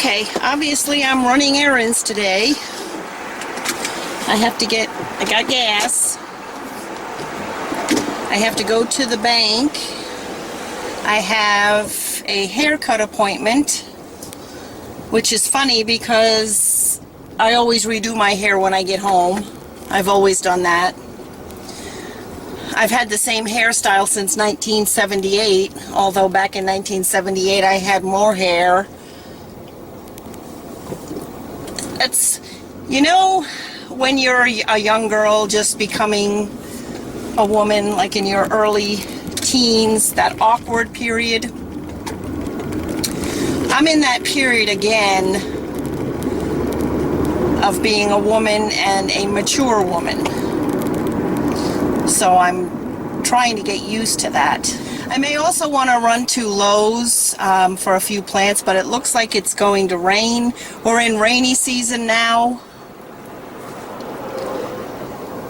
Okay, obviously I'm running errands today. I got gas. I have to go to the bank. I have a haircut appointment, which is funny because I always redo my hair when I get home. I've always done that. I've had the same hairstyle since 1978, although back in 1978 I had more hair. It's, you know, when you're a young girl just becoming a woman, like in your early teens, that awkward period. I'm in that period again of being a woman and a mature woman. So I'm trying to get used to that. I may also want to run to Lowe's for a few plants, but it looks like it's going to rain. We're in rainy season now,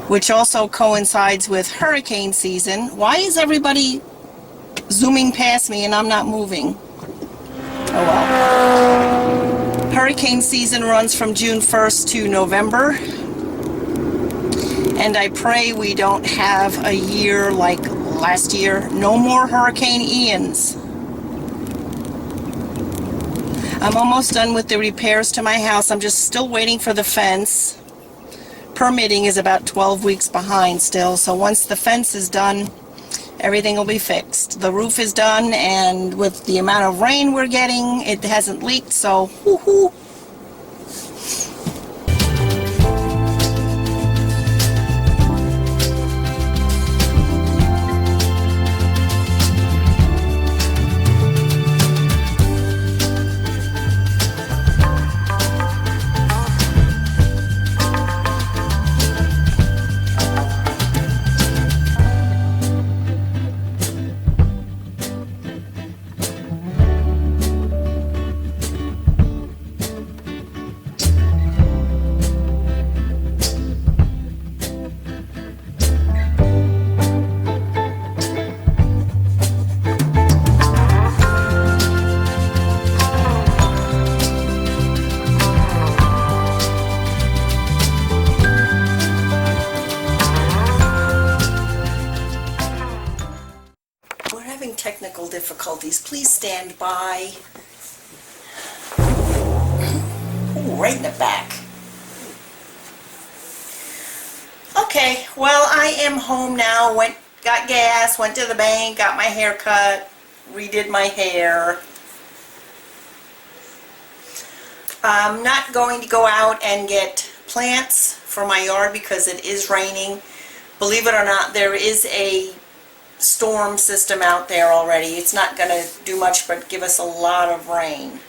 which also coincides with hurricane season. Why is everybody zooming past me and I'm not moving? Oh well. Hurricane season runs from June 1st to November. And I pray we don't have a year like last year. No more Hurricane Ians. I'm almost done with the repairs to my house. I'm just still waiting for the fence. Permitting is about 12 weeks behind still. So once the fence is done, everything will be fixed. The roof is done, and with the amount of rain we're getting, it hasn't leaked, so woohoo. Technical difficulties. Please stand by. Ooh, right in the back. Okay, well, I am home now. Got gas, went to the bank, got my hair cut, redid my hair. I'm not going to go out and get plants for my yard because it is raining. Believe it or not, there is a storm system out there already. It's not going to do much but give us a lot of rain.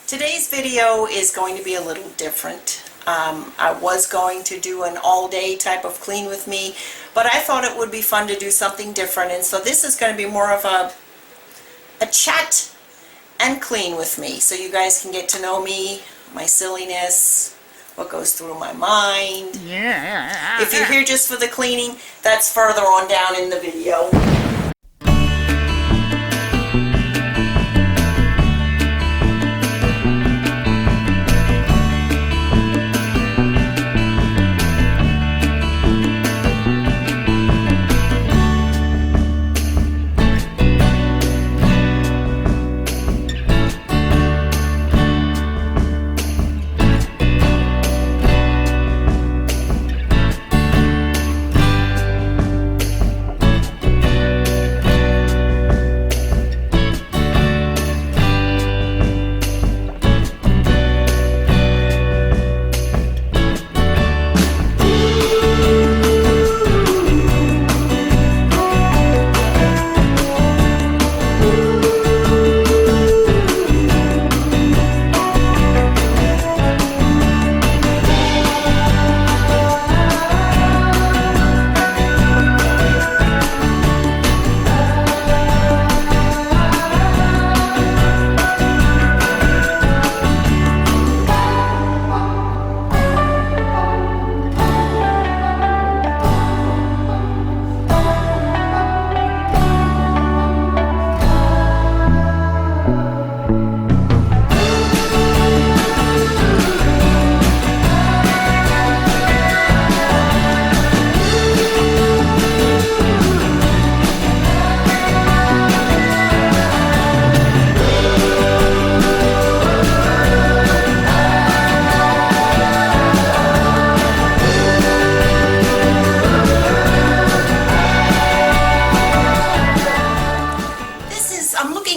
Today's video is going to be a little different. I was going to do an all-day type of clean with me, but I thought it would be fun to do something different, and so this is going to be more of a chat and clean with me, so you guys can get to know me, my silliness, what goes through my mind. Yeah. If you're here just for the cleaning, that's further on down in the video.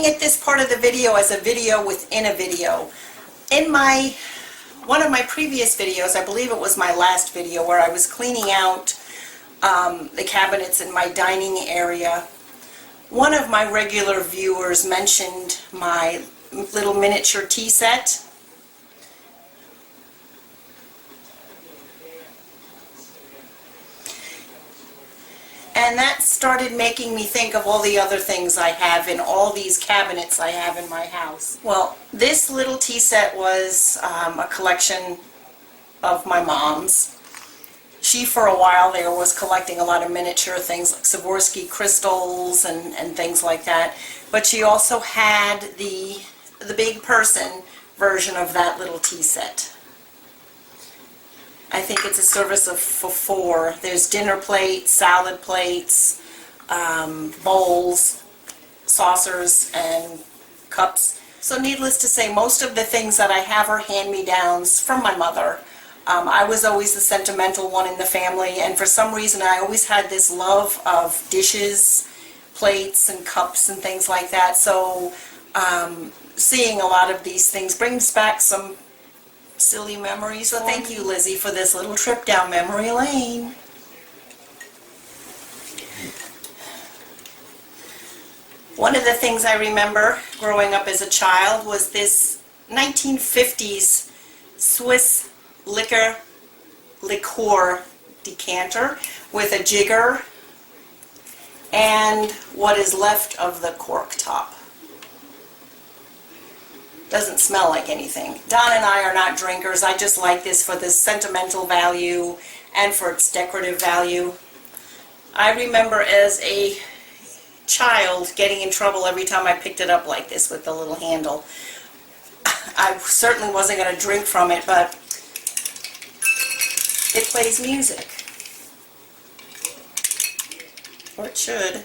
looking at this part of the video as a video within a video. In one of my previous videos, I believe it was my last video, where I was cleaning out the cabinets in my dining area, one of my regular viewers mentioned my little miniature tea set. And that started making me think of all the other things I have in all these cabinets I have in my house. Well, this little tea set was a collection of my mom's. She, for a while there, was collecting a lot of miniature things like Swarovski crystals and things like that. But she also had the big person version of that little tea set. I think it's a service for four. There's dinner plates, salad plates, bowls, saucers, and cups. So needless to say, most of the things that I have are hand-me-downs from my mother. I was always the sentimental one in the family, and for some reason I always had this love of dishes, plates, and cups and things like that. So seeing a lot of these things brings back some silly memories. So thank you, Lizzie, for this little trip down memory lane. One of the things I remember growing up as a child was this 1950s Swiss liqueur decanter with a jigger and what is left of the cork top. Doesn't smell like anything. Don and I are not drinkers. I just like this for the sentimental value and for its decorative value. I remember as a child getting in trouble every time I picked it up like this with the little handle. I certainly wasn't going to drink from it, but it plays music. Or it should.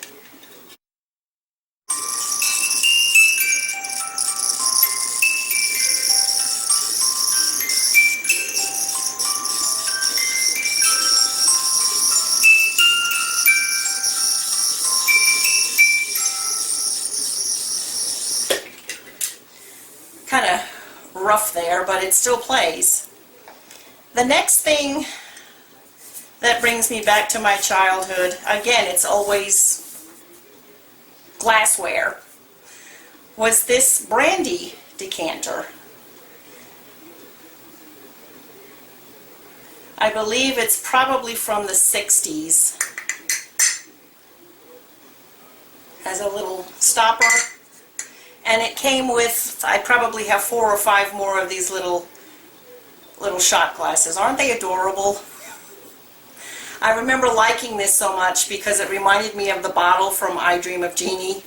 Kind of rough there, but it still plays. The next thing that brings me back to my childhood, again, it's always glassware, was this brandy decanter. I believe it's probably from the 60s. Has a little stopper. And it came with, I probably have 4 or 5 more of these little shot glasses. Aren't they adorable? I remember liking this so much because it reminded me of the bottle from I Dream of Jeannie.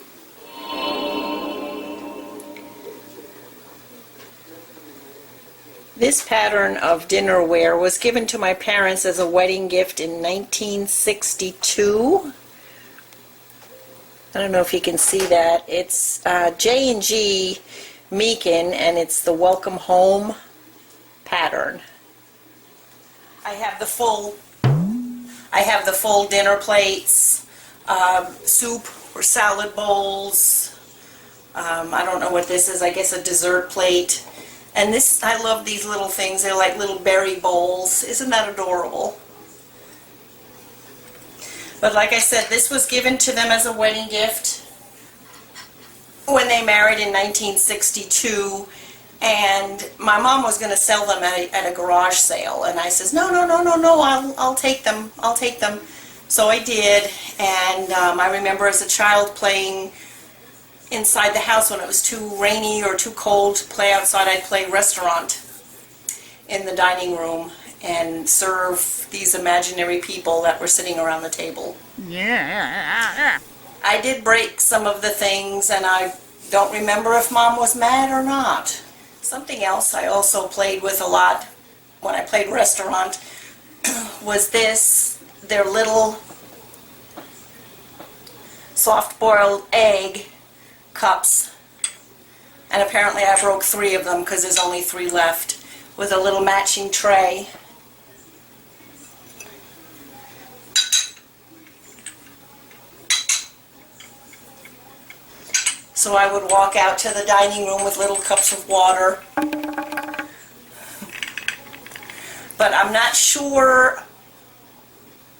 This pattern of dinnerware was given to my parents as a wedding gift in 1962. I don't know if you can see that. It's J&G Meakin, and it's the Welcome Home pattern. I have the full dinner plates, soup or salad bowls. I don't know what this is. I guess a dessert plate. And this, I love these little things. They're like little berry bowls. Isn't that adorable? But like I said, this was given to them as a wedding gift when they married in 1962, and my mom was going to sell them at a garage sale, and I says, no, I'll take them, So I did, and I remember as a child playing inside the house when it was too rainy or too cold to play outside. I'd play restaurant in the dining room and serve these imaginary people that were sitting around the table. Yeah. I did break some of the things, and I don't remember if Mom was mad or not. Something else I also played with a lot when I played restaurant was their little soft-boiled egg cups. And apparently I broke 3 of them because there's only 3 left, with a little matching tray. So I would walk out to the dining room with little cups of water. But I'm not sure,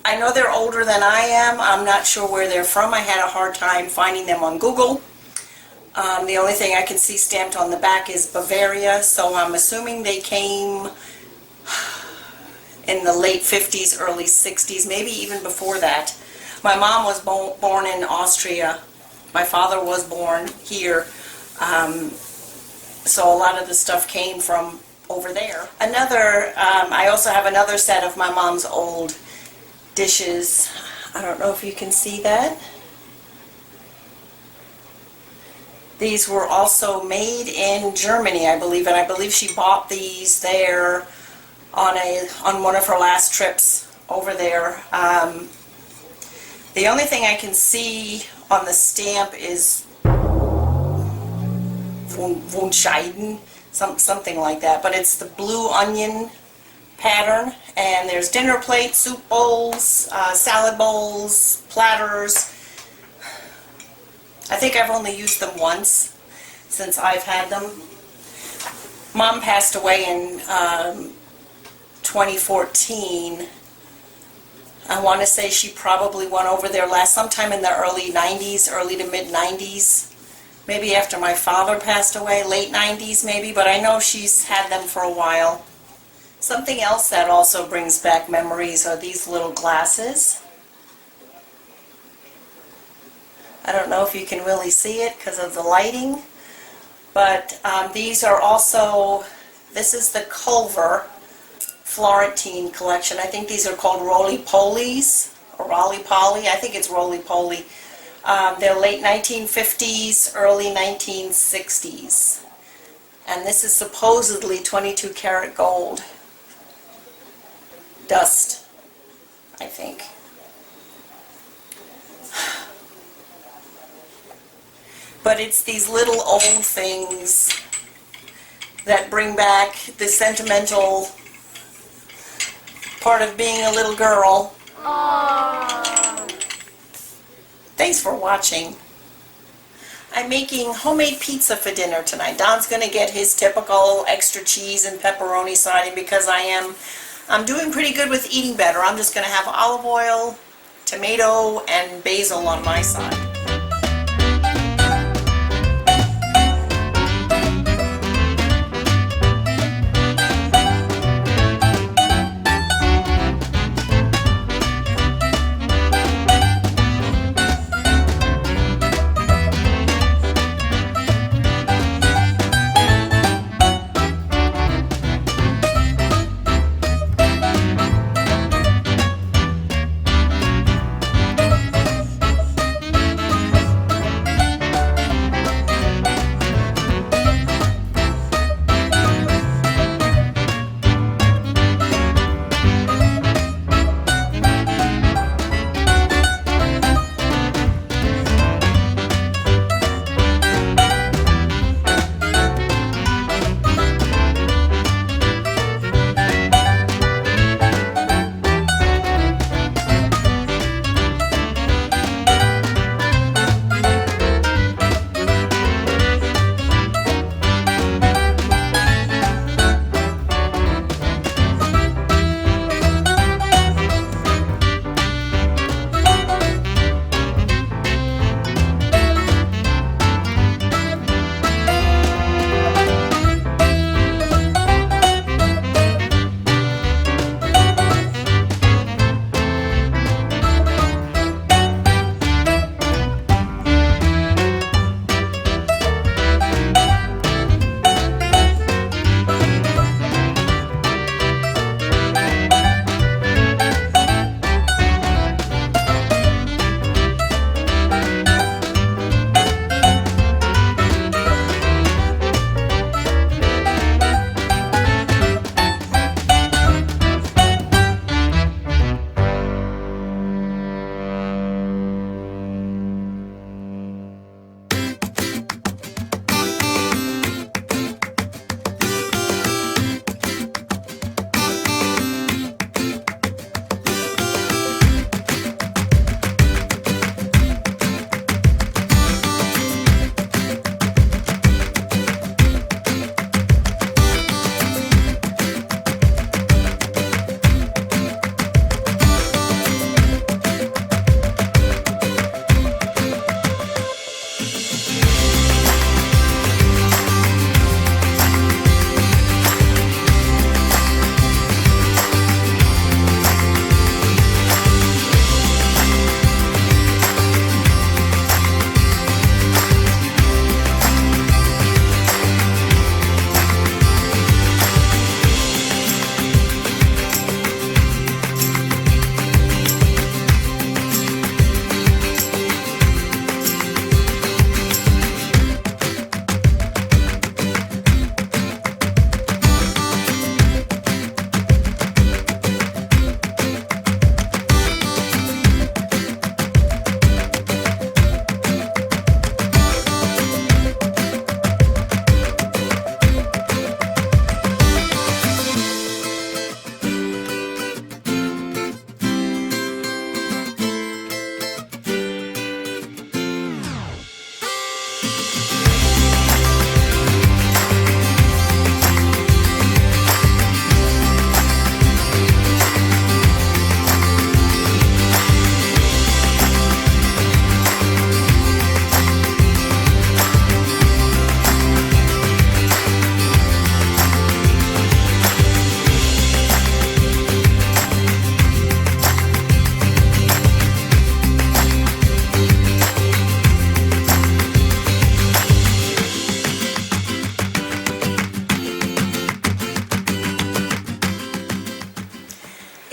I know they're older than I am. I'm not sure where they're from. I had a hard time finding them on Google. The only thing I can see stamped on the back is Bavaria, so I'm assuming they came in the late 50s, early 60s, maybe even before that. My mom was born in Austria. My father was born here. So a lot of the stuff came from over there. I also have another set of my mom's old dishes. I don't know if you can see that. These were also made in Germany, I believe, and I believe she bought these there on one of her last trips over there. The only thing I can see on the stamp is Wunscheiden, something like that, but it's the blue onion pattern, and there's dinner plates, soup bowls, salad bowls, platters. I think I've only used them once since I've had them. Mom passed away in 2014. I want to say she probably went over there sometime in the early 90s, early to mid 90s. Maybe after my father passed away, late 90s maybe, but I know she's had them for a while. Something else that also brings back memories are these little glasses. I don't know if you can really see it because of the lighting, but these are also, this is the Culver Florentine collection. I think these are called roly-polies, or roly-poly. I think it's roly-poly. They're late 1950s, early 1960s. And this is supposedly 22 karat gold. Dust, I think. But it's these little old things that bring back the sentimental part of being a little girl. Aww. Thanks for watching. I'm making homemade pizza for dinner tonight. Don's going to get his typical extra cheese and pepperoni siding because I'm doing pretty good with eating better. I'm just going to have olive oil, tomato, and basil on my side.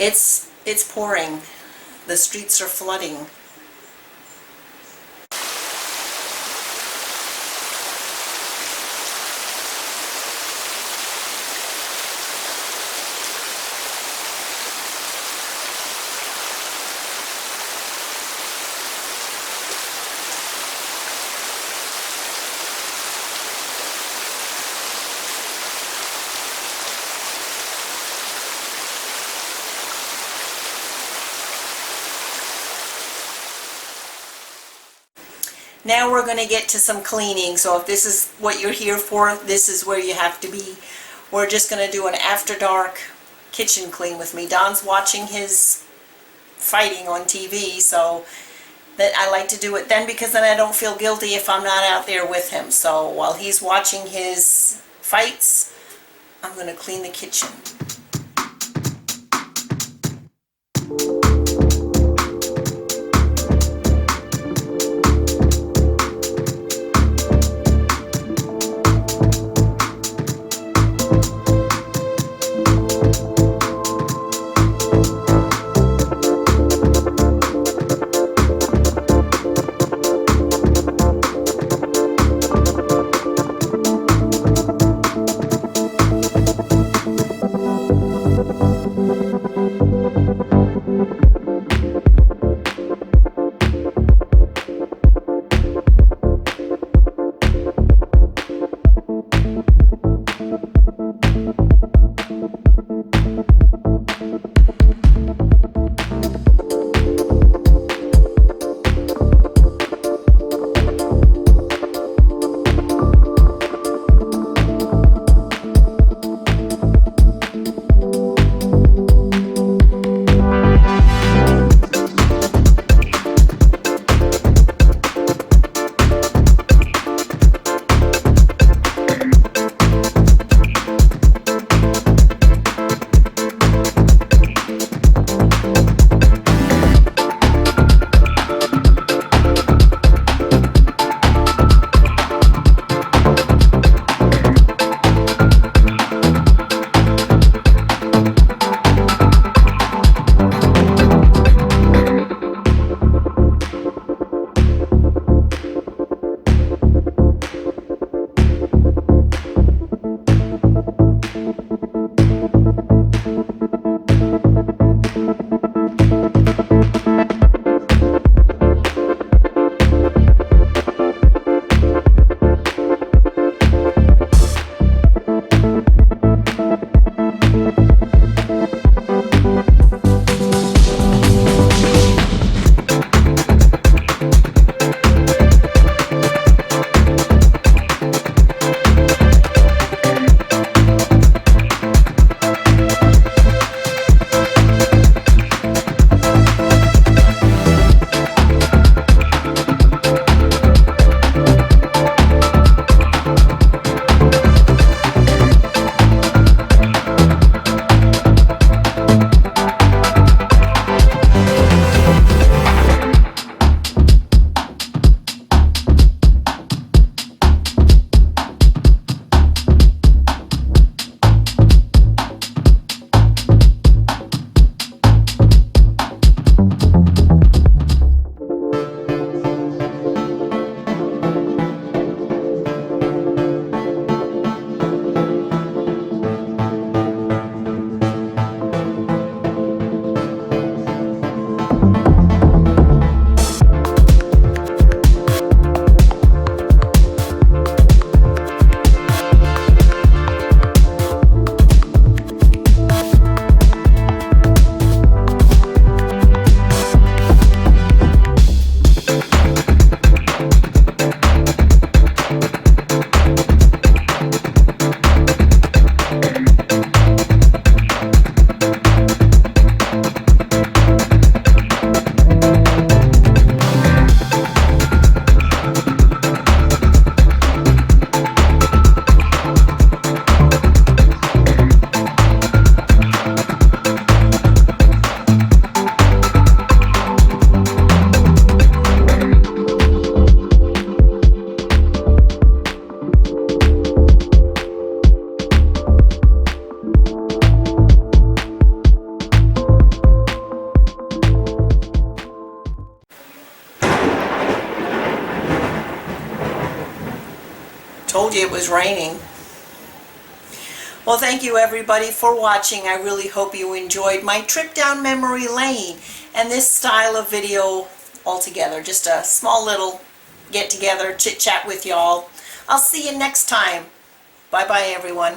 It's pouring. The streets are flooding. Now we're going to get to some cleaning, so if this is what you're here for, this is where you have to be. We're just going to do an after dark kitchen clean with me. Don's watching his fighting on TV, so that I like to do it then because then I don't feel guilty if I'm not out there with him. So while he's watching his fights, I'm going to clean the kitchen. Told you it was raining. Well, thank you everybody for watching. I really hope you enjoyed my trip down memory lane and this style of video altogether. Just a small little get together, chit chat with y'all. I'll see you next time. Bye bye everyone.